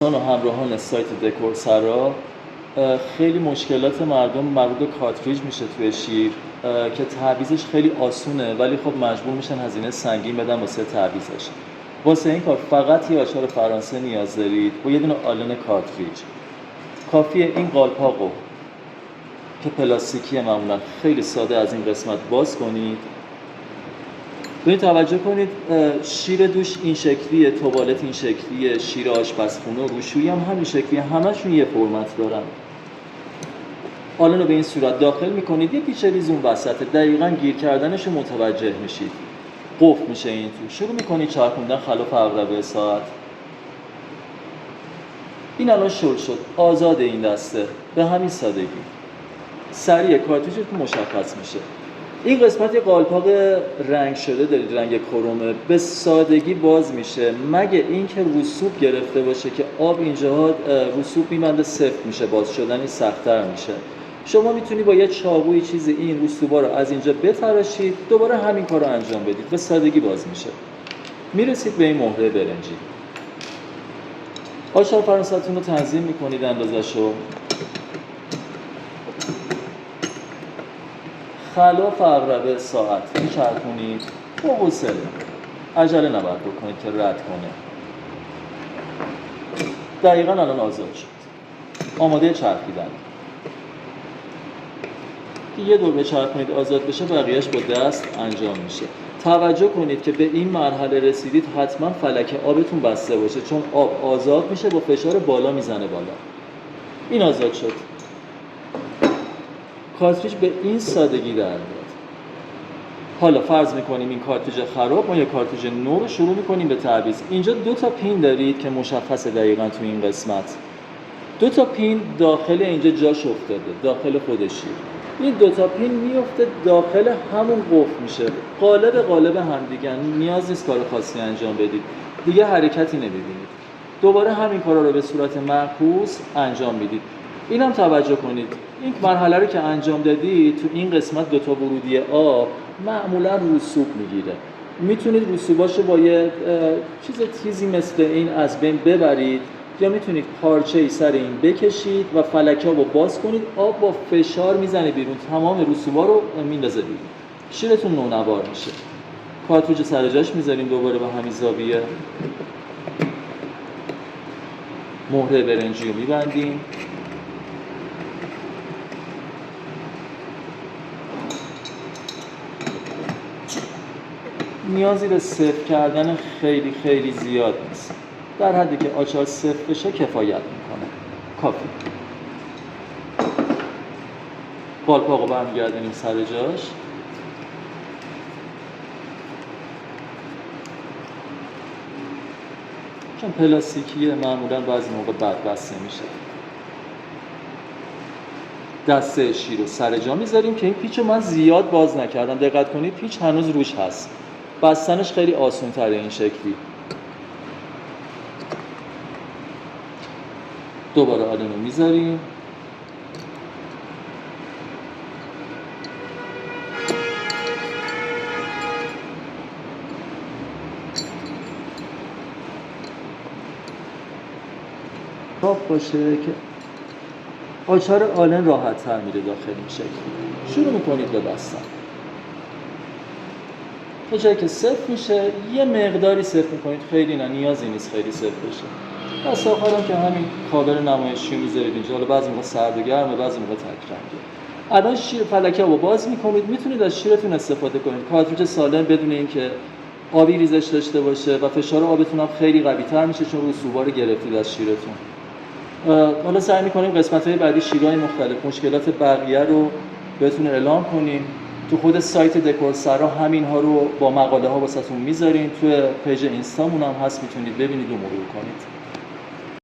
و همراهان سایت دکور سرا، خیلی مشکلات مردم مربوط به کارتریج میشه توی شیر که تعویضش خیلی آسونه، ولی خب مجبور میشن هزینه سنگین بدن واسه تعویضش. واسه این کار فقط یه آچار فرانسه نیاز دارید و یه دونه آلن کارتریج. کافیه این قالپاقو که پلاستیکیه معمولا خیلی ساده از این قسمت باز کنید. ببین توجه کنید شیر دوش این شکلیه، توالت این شکلیه، شیر آشپزخونه و روشویی هم همین شکلیه، همشون یه فرمت دارن. آلن رو به این صورت داخل میکنید، یه پیچ ریز اون وسطه، دقیقاً گیر کردنش رو متوجه میشید. قفل میشه این تو. شروع میکنید چرخوندن خلاف عقربه ساعت. این الان شل شد، آزاد این دسته، به همین سادگی. سریع کارتریجتون مشخص میشه. این قسمت یه قالپاق رنگ شده دارید، رنگ کرومه، به سادگی باز میشه مگه اینکه رسوب گرفته باشه که آب اینجاها رسوب میبنده، سفت میشه، باز شدنی سخت‌تر میشه. شما میتونی با یه چاقوی چیزی این رسوبا رو از اینجا بتراشید، دوباره همین کار رو انجام بدید، به سادگی باز میشه. میرسید به این مهره برنجی. آچار فرانسه‌تون رو تنظیم میکنید، اندازه‌شو خلاف عقربه ساعت میچرخونید با حوصله، عجله نباید بکنید که رد کنه. دقیقاً الان آزاد شد، آماده چرخیدن. یه دور بچرخونید آزاد بشه، بقیهش با دست انجام میشه. توجه کنید که به این مرحله رسیدید حتما فلک آبتون بسته باشه، چون آب آزاد میشه با فشار بالا میزنه بالا. این آزاد شد. کارتریج به این سادگی در میاد. حالا فرض میکنیم این کارتریج خراب، ما یه کارتریج نو رو شروع میکنیم به تعویض. اینجا 2 تا پین دارید که مشخصه دقیقاً تو این قسمت. 2 تا پین داخل اینجا جاش افتاده، داخل خودشی. این 2 تا پین میفته داخل همون قفل میشه. قالب هم دیگه، نیاز نیست کار خاصی انجام بدید. دیگه حرکتی نمیبینید. دوباره همین کارا رو به صورت معکوس انجام میدید. اینم توجه کنید، این مرحله رو که انجام دادی تو این قسمت 2 تا ورودی آب معمولا رسوب میگیره. میتونید رسوباشو با یه چیز تیزی مثل این از بین ببرید، یا میتونید پارچه‌ای سر این بکشید و فلک‌ها رو باز کنید، آب با فشار میزنه بیرون، تمام رسوبا رو میندازه بیرون. شیرتون نونوار میشه. کارتریج سر جاش میذاریم دوباره به همین زاویه. مهره برنجی رو میبندیم. نیازی به سفت کردن خیلی خیلی زیاد نیست. در حدی که آچار سفت بشه کفایت میکنه. کافی. قالپاقو برمیگردونیم سر جاش. چون پلاستیکیه معمولا بعضی موقع بد بسته میشه. دسته شیر رو سر جا میذاریم که این پیچ رو من زیاد باز نکردم. دقت کنید پیچ هنوز روش هست. بستنش خیلی آسون تره این شکلی. دوباره آلن رو میذاریم. صاف باشه که آچار آلن راحت تر میره داخل این شکلی. شروع میکنید به بستن. تا جایی که سفت میشه یه مقداری سفت میکنید، خیلی نه، نیازی نیست خیلی سفت بشه. بس آخرم که همین کاور نمایشی میذارید اینجا. حالا بعضی موقع سرد و گرمه، بعضی موقع تک رنگه. الان شیر فلکه رو باز میکنید، میتونید از شیرتون استفاده کنید. کارتریج سالم بدون اینکه آبی ریزش داشته باشه و فشار آبتون هم خیلی قوی تر میشه، چون رسوبا رو گرفتید از شیرتون. حالا سعی میکنیم قسمت‌های بعدی شیرهای مختلف، مشکلات بقیه رو بهتون اعلام کنیم. تو خود سایت دکور سرا همین ها رو با مقاله ها واسهتون میذاریم. تو پیج اینستامون هم هست، میتونید ببینید و مرور کنید.